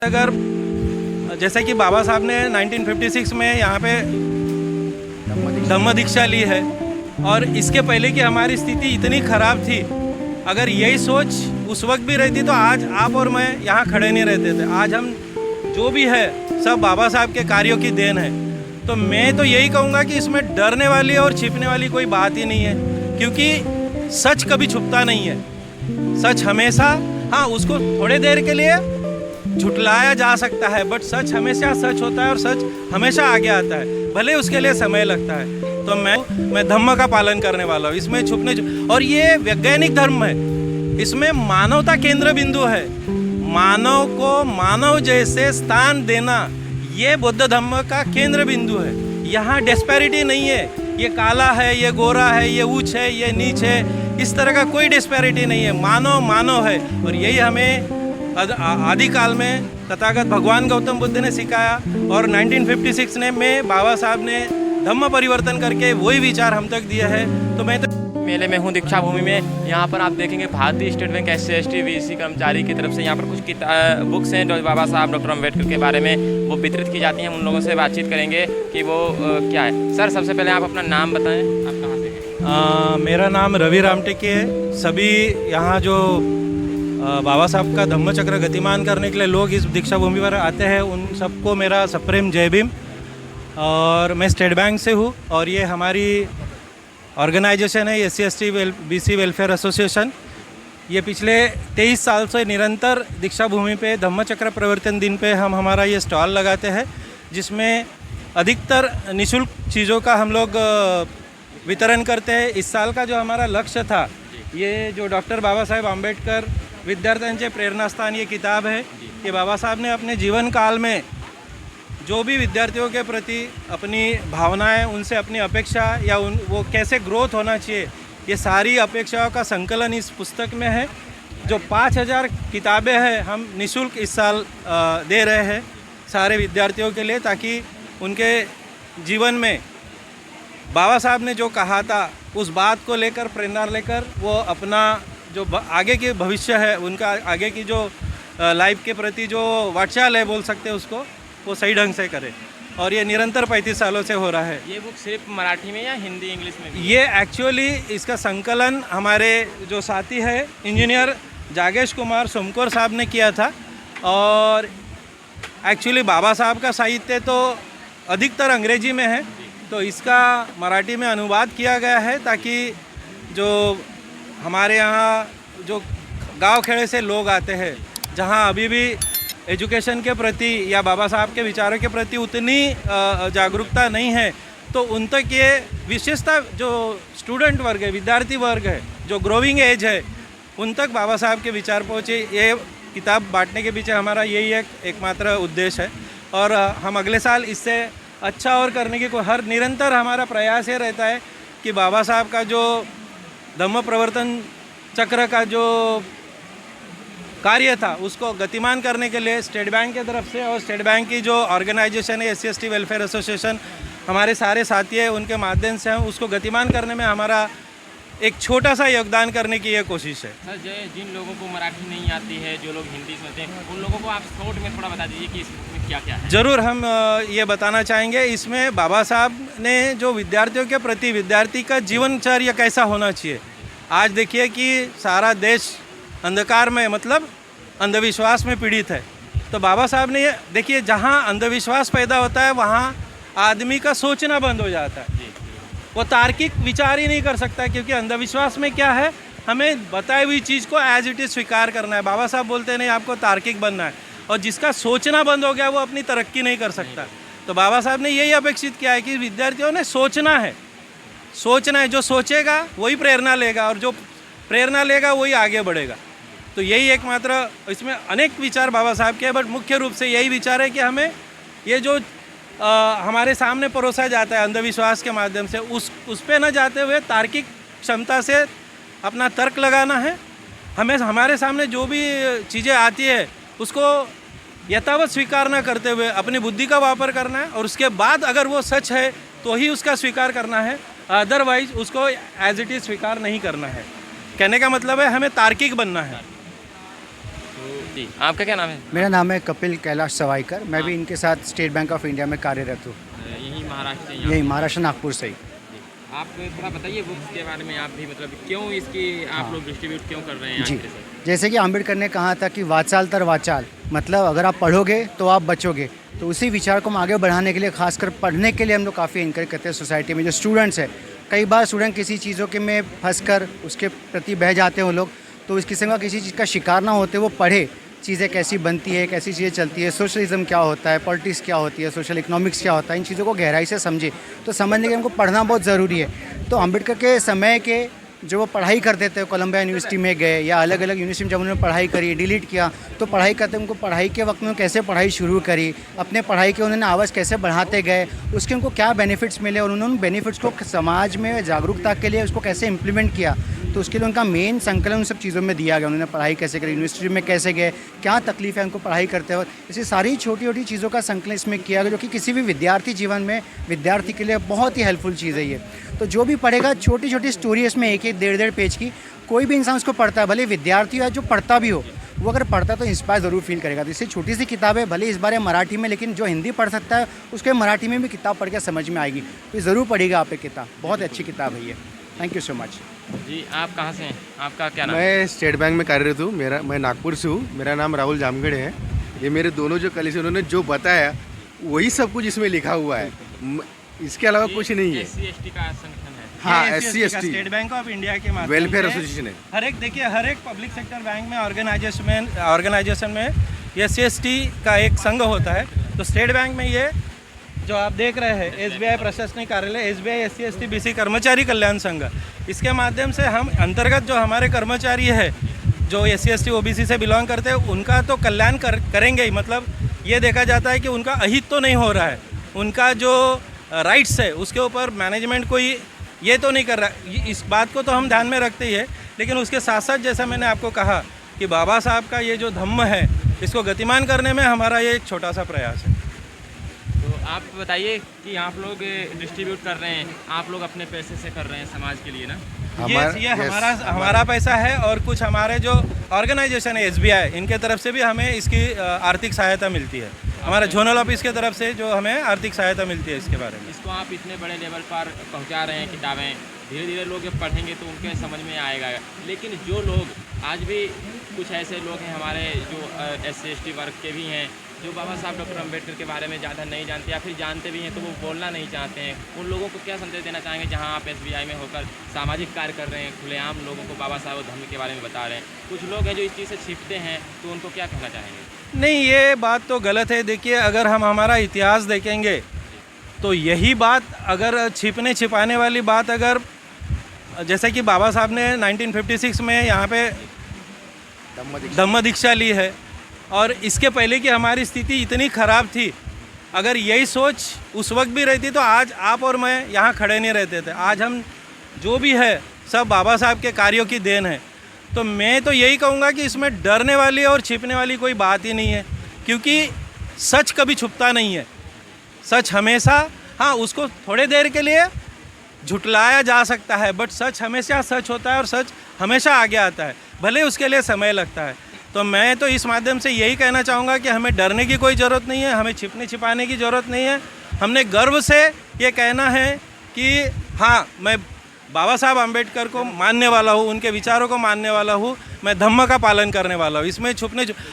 अगर जैसे कि बाबा साहब ने 1956 में यहाँ पे धम्म दीक्षा ली है और इसके पहले की हमारी स्थिति इतनी ख़राब थी, अगर यही सोच उस वक्त भी रहती तो आज आप और मैं यहाँ खड़े नहीं रहते थे। आज हम जो भी है सब बाबा साहब के कार्यों की देन है। तो मैं तो यही कहूँगा कि इसमें डरने वाली और छिपने वाली कोई बात ही नहीं है, क्योंकि सच कभी छुपता नहीं है। सच हमेशा, हाँ, उसको थोड़े देर के लिए झुटलाया जा सकता है, बट सच हमेशा सच होता है और सच हमेशा आगे आता है, भले उसके लिए समय लगता है। तो मैं धम्म का पालन करने वाला हूँ, इसमें और ये वैज्ञानिक धर्म है, इसमें मानवता केंद्र बिंदु है। मानव को मानव जैसे स्थान देना, ये बौद्ध धर्म का केंद्र बिंदु है। यहाँ डिस्पैरिटी नहीं है, ये काला है, ये गोरा है, ये ऊंच है, ये नीच है, इस तरह का कोई डिस्पैरिटी नहीं है। मानव मानव है, और यही हमें आदिकाल में तथागत भगवान गौतम बुद्ध ने सिखाया, और 1956 में बाबा साहब ने धम्म परिवर्तन करके वही विचार हम तक दिया है। तो मैं तो मेले में हूँ दीक्षा भूमि में। यहाँ पर आप देखेंगे भारतीय स्टेट बैंक SC/ST VC कर्मचारी की तरफ से यहाँ पर कुछ बुक्स हैं जो बाबा साहब डॉक्टर अम्बेडकर के बारे में वो वितरित की जाती हैं। उन लोगों से बातचीत करेंगे कि वो क्या है। सर, सबसे पहले आप अपना नाम बताएं, आप कहाँ से हैं? मेरा नाम रवि रामटेके है। सभी यहाँ जो बाबा साहब का धम्म चक्र गतिमान करने के लिए लोग इस दीक्षा भूमि पर आते हैं, उन सबको मेरा सप्रेम जय भीम। और मैं स्टेट बैंक से हूँ, और ये हमारी ऑर्गेनाइजेशन है SC/ST BC वेलफेयर एसोसिएशन। ये पिछले 23 साल से निरंतर दीक्षा भूमि पे धम्म चक्र प्रवर्तन दिन पे हम हमारा ये स्टॉल लगाते हैं, जिसमें अधिकतर निःशुल्क चीज़ों का हम लोग वितरण करते हैं। इस साल का जो हमारा लक्ष्य था, ये जो डॉक्टर बाबा साहेब आंबेडकर विद्यार्थ्यांचे प्रेरणास्थान ये किताब है, कि बाबा साहब ने अपने जीवन काल में जो भी विद्यार्थियों के प्रति अपनी भावनाएं, उनसे अपनी अपेक्षा या वो कैसे ग्रोथ होना चाहिए, ये सारी अपेक्षाओं का संकलन इस पुस्तक में है। जो 5000 किताबें हैं हम निःशुल्क इस साल दे रहे हैं सारे विद्यार्थियों के लिए, ताकि उनके जीवन में बाबा साहब ने जो कहा था उस बात को लेकर प्रेरणा लेकर वो अपना जो आगे के भविष्य है, उनका आगे की जो लाइफ के प्रति जो वाटचाल है बोल सकते हैं उसको, वो सही ढंग से करे। और ये निरंतर 35 सालों से हो रहा है। ये बुक सिर्फ मराठी में या हिंदी इंग्लिश में भी? ये एक्चुअली इसका संकलन हमारे जो साथी है इंजीनियर जागेश कुमार सोमकोर साहब ने किया था। और एक्चुअली बाबा साहब का साहित्य तो अधिकतर अंग्रेजी में है, तो इसका मराठी में अनुवाद किया गया है, ताकि जो हमारे यहाँ जो गांव खेड़े से लोग आते हैं, जहाँ अभी भी एजुकेशन के प्रति या बाबा साहब के विचारों के प्रति उतनी जागरूकता नहीं है, तो उन तक ये विशेषता जो स्टूडेंट वर्ग है, विद्यार्थी वर्ग है, जो ग्रोविंग एज है, उन तक बाबा साहब के विचार पहुँचे। ये किताब बांटने के पीछे हमारा यही एकमात्र उद्देश्य है। और हम अगले साल इससे अच्छा और करने की हर निरंतर हमारा प्रयास ये रहता है कि बाबा साहब का जो धम्म प्रवर्तन चक्र का जो कार्य था उसको गतिमान करने के लिए स्टेट बैंक की तरफ से और स्टेट बैंक की जो ऑर्गेनाइजेशन है SC/ST वेलफेयर एसोसिएशन, हमारे सारे साथी हैं, उनके माध्यम से हम उसको गतिमान करने में हमारा एक छोटा सा योगदान करने की ये कोशिश है। सर, जिन लोगों को मराठी नहीं आती है, जो लोग हिंदी समझते हैं, उन लोगों को आप शॉर्ट में थोड़ा बता दीजिए कि इस बुक में क्या क्या है। ज़रूर, हम ये बताना चाहेंगे। इसमें बाबा साहब ने जो विद्यार्थियों के प्रति विद्यार्थी का जीवनचर्या कैसा होना चाहिए। आज देखिए कि सारा देश अंधकार में, मतलब अंधविश्वास में पीड़ित है। तो बाबा साहब ने ये देखिए, जहाँ अंधविश्वास पैदा होता है वहाँ आदमी का सोचना बंद हो जाता है, वो तार्किक विचार ही नहीं कर सकता, क्योंकि अंधविश्वास में क्या है, हमें बताई हुई चीज़ को एज इट इज़ स्वीकार करना है। बाबा साहब बोलते नहीं, आपको तार्किक बनना है, और जिसका सोचना बंद हो गया वो अपनी तरक्की नहीं कर सकता। तो बाबा साहब ने यही अपेक्षित किया है कि विद्यार्थियों ने सोचना है, जो सोचेगा वही प्रेरणा लेगा, और जो प्रेरणा लेगा वही आगे बढ़ेगा। तो यही एकमात्र, इसमें अनेक विचार बाबा साहब के हैं, बट मुख्य रूप से यही विचार है कि हमें ये जो हमारे सामने परोसा जाता है अंधविश्वास के माध्यम से, उस पे न जाते हुए तार्किक क्षमता से अपना तर्क लगाना है। हमें हमारे सामने जो भी चीज़ें आती है उसको यथावत स्वीकार न करते हुए अपनी बुद्धि का वापर करना है, और उसके बाद अगर वो सच है तो ही उसका स्वीकार करना है, अदरवाइज उसको एज इट इज़ स्वीकार नहीं करना है। कहने का मतलब है हमें तार्किक बनना है। जी, आपका क्या नाम है? मेरा नाम है कपिल कैलाश सवाईकर। मैं भी इनके साथ स्टेट बैंक ऑफ इंडिया में कार्यरत हूँ। यही महाराष्ट्र से यही महाराष्ट्र नागपुर से ही। आप थोड़ा बताइए बुक्स के बारे में, आप भी मतलब क्यों इसकी आप लोग डिस्ट्रीब्यूट क्यों कर रहे हैं जी, आखिर से? जैसे कि अम्बेडकर ने कहा था कि वाचाल तर वाचाल, मतलब अगर आप पढ़ोगे तो आप बचोगे। तो उसी विचार को हम आगे बढ़ाने के लिए, खासकर पढ़ने के लिए हम लोग काफ़ी इंकरेज करते हैं सोसाइटी में। जो स्टूडेंट्स है, कई बार स्टूडेंट किसी चीज़ों के में फंस कर उसके प्रति बह जाते हैं वो लोग, तो इस किस्म का किसी चीज़ का शिकार ना होते वो पढ़े, चीज़ें कैसी बनती है, कैसी चीज़ें चलती है, सोशलिज्म क्या होता है, पॉलिटिक्स क्या होती है, सोशल इकोनॉमिक्स क्या होता है, इन चीज़ों को गहराई से समझे। तो समझने के लिए हमको पढ़ना बहुत ज़रूरी है। तो अम्बेडकर के समय के जो वो पढ़ाई करते थे, कोलंबिया यूनिवर्सिटी में गए या अलग अलग यूनिवर्सिटी में जब उन्होंने पढ़ाई करी, डिलीट किया, तो पढ़ाई करते उनको पढ़ाई के वक्त में कैसे पढ़ाई शुरू करी, अपने पढ़ाई के उन्होंने आवाज़ कैसे बढ़ाते गए, उसके उनको क्या बेनिफिट्स मिले और उन्होंने बेनिफिट्स को समाज में जागरूकता के लिए उसको कैसे इम्प्लीमेंट किया। तो उसके लिए उनका मेन संकलन उन सब चीज़ों में दिया गया। उन्होंने पढ़ाई कैसे करी, यूनिवर्सिटी में कैसे गए, क्या तकलीफ है उनको पढ़ाई करते वक्त, ऐसी सारी छोटी छोटी चीज़ों का संकलन इसमें किया गया, जो कि किसी भी विद्यार्थी जीवन में विद्यार्थी के लिए बहुत ही हेल्पफुल चीज़ है ये। तो जो भी पढ़ेगा, छोटी छोटी स्टोरी इसमें एक एक डेढ़ पेज की, कोई भी इंसान उसको पढ़ता है, भले विद्यार्थी हो या जो पढ़ता भी हो, वो अगर पढ़ता तो इंस्पायर ज़रूर फील करेगा। तो इससे छोटी सी किताब है, भले इस बार है मराठी में, लेकिन जो हिंदी पढ़ सकता है उसके मराठी में भी किताब पढ़ के समझ में आएगी। तो ज़रूर पढ़ेगा आप एक किताब, बहुत अच्छी किताब है ये। Thank you so much. जी, आप कहाँ से हैं? आपका क्या नाम है? मैं स्टेट बैंक में कार्यरत हूँ। मैं नागपुर से हूँ। मेरा नाम राहुल जामगढ़े है। ये मेरे दोनों जो कलीग उन्होंने जो बताया वही सब कुछ इसमें लिखा हुआ है, इसके अलावा कुछ नहीं है। SC/ST का संगठन है। हाँ, ये SC का स्टेट बैंक ऑफ इंडिया के माध्यम वेलफेयर से एसोसिएशन है। हर एक पब्लिक सेक्टर बैंक में ऑर्गेनाइजेशन में SC/ST का एक संघ होता है। तो स्टेट बैंक में ये जो आप देख रहे हैं SBI प्रशासनिक कार्यालय, SBI SC/ST BC कर्मचारी कल्याण संघ, इसके माध्यम से हम अंतर्गत जो हमारे कर्मचारी है जो SC/ST OBC से बिलोंग करते हैं उनका तो कल्याण करेंगे ही। मतलब ये देखा जाता है कि उनका अहित तो नहीं हो रहा है, उनका जो राइट्स है उसके ऊपर मैनेजमेंट कोई ये तो नहीं कर रहा। इस बात को तो हम ध्यान में रखते ही है, लेकिन उसके साथ साथ जैसा मैंने आपको कहा कि बाबा साहब का ये जो धम्म है इसको गतिमान करने में हमारा ये एक छोटा सा प्रयास है। तो आप बताइए कि आप लोग डिस्ट्रीब्यूट कर रहे हैं, आप लोग अपने पैसे से कर रहे हैं समाज के लिए ना? ये हमारा पैसा है और कुछ हमारे जो ऑर्गेनाइजेशन है SBI, इनके तरफ से भी हमें इसकी आर्थिक सहायता मिलती है। हमारा जोनल ऑफिस की तरफ से जो हमें आर्थिक सहायता मिलती है इसके बारे में। इसको आप इतने बड़े लेवल पर पहुंचा रहे हैं किताबें, धीरे धीरे लोग जब पढ़ेंगे तो उनके समझ में आएगा। लेकिन जो लोग आज भी कुछ ऐसे लोग हैं हमारे जो SC/ST वर्ग के भी हैं, जो बाबा साहब डॉक्टर अम्बेडकर के बारे में ज़्यादा नहीं जानते या फिर जानते भी हैं तो वो बोलना नहीं चाहते हैं, उन लोगों को क्या संदेश देना चाहेंगे जहां आप SBI में होकर सामाजिक कार्य कर रहे हैं, खुलेआम लोगों को बाबा साहब धर्म के बारे में बता रहे हैं? कुछ लोग हैं जो इस चीज़ से छिपते हैं, तो उनको क्या कहना चाहेंगे? नहीं, ये बात तो गलत है। देखिए, अगर हम हमारा इतिहास देखेंगे तो यही बात, अगर छिपने छिपाने वाली बात, अगर जैसे कि बाबा साहब ने 1956 में यहाँ पे धम्म दीक्षा ली है और इसके पहले की हमारी स्थिति इतनी ख़राब थी, अगर यही सोच उस वक्त भी रहती तो आज आप और मैं यहाँ खड़े नहीं रहते थे। आज हम जो भी है सब बाबा साहब के कार्यों की देन है। तो मैं तो यही कहूँगा कि इसमें डरने वाली और छिपने वाली कोई बात ही नहीं है, क्योंकि सच कभी छुपता नहीं है। सच हमेशा, हाँ, उसको थोड़े देर के लिए झुटलाया जा सकता है, बट सच हमेशा सच होता है और सच हमेशा आगे आता है, भले उसके लिए समय लगता है। तो मैं तो इस माध्यम से यही कहना चाहूँगा कि हमें डरने की कोई ज़रूरत नहीं है, हमें छिपने छिपाने की ज़रूरत नहीं है। हमने गर्व से ये कहना है कि हाँ, मैं बाबा साहब अम्बेडकर को मानने वाला हूँ, उनके विचारों को मानने वाला हूँ, मैं धम्म का पालन करने वाला हूँ। इसमें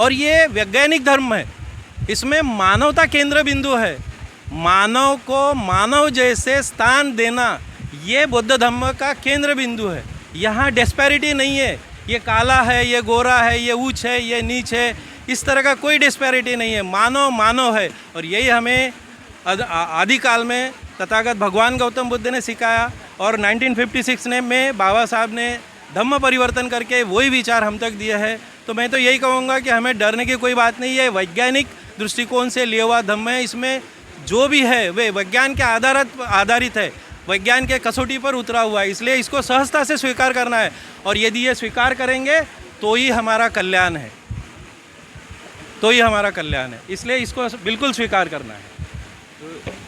और ये वैज्ञानिक धर्म है, इसमें मानवता केंद्र बिंदु है। मानव को मानव जैसे स्थान देना ये बौद्ध धर्म का केंद्र बिंदु है। यहाँ डिस्पैरिटी नहीं है, ये काला है, ये गोरा है, ये ऊंच है, ये नीच है, इस तरह का कोई डिस्पैरिटी नहीं है। मानव मानव है और यही हमें आदिकाल में तथागत भगवान गौतम बुद्ध ने सिखाया और 1956 में बाबा साहब ने धम्म परिवर्तन करके वही विचार हम तक दिए हैं। तो मैं तो यही कहूँगा कि हमें डरने की कोई बात नहीं है। वैज्ञानिक दृष्टिकोण से लिया हुआ धम्म है, इसमें जो भी है वे विज्ञान के आधारित है, विज्ञान के कसौटी पर उतरा हुआ है, इसलिए इसको सहजता से स्वीकार करना है। और यदि ये स्वीकार करेंगे तो ही हमारा कल्याण है, इसलिए इसको बिल्कुल स्वीकार करना है।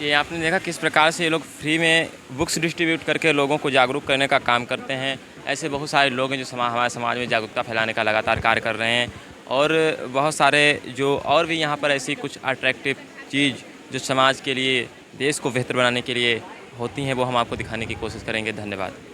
ये आपने देखा किस प्रकार से ये लोग फ्री में बुक्स डिस्ट्रीब्यूट करके लोगों को जागरूक करने का काम करते हैं। ऐसे बहुत सारे लोग हैं जो हमारे समाज में जागरूकता फैलाने का लगातार कार्य कर रहे हैं और बहुत सारे जो और भी यहाँ पर ऐसी कुछ अट्रैक्टिव चीज़ जो समाज के लिए, देश को बेहतर बनाने के लिए होती हैं, वो हम आपको दिखाने की कोशिश करेंगे। धन्यवाद।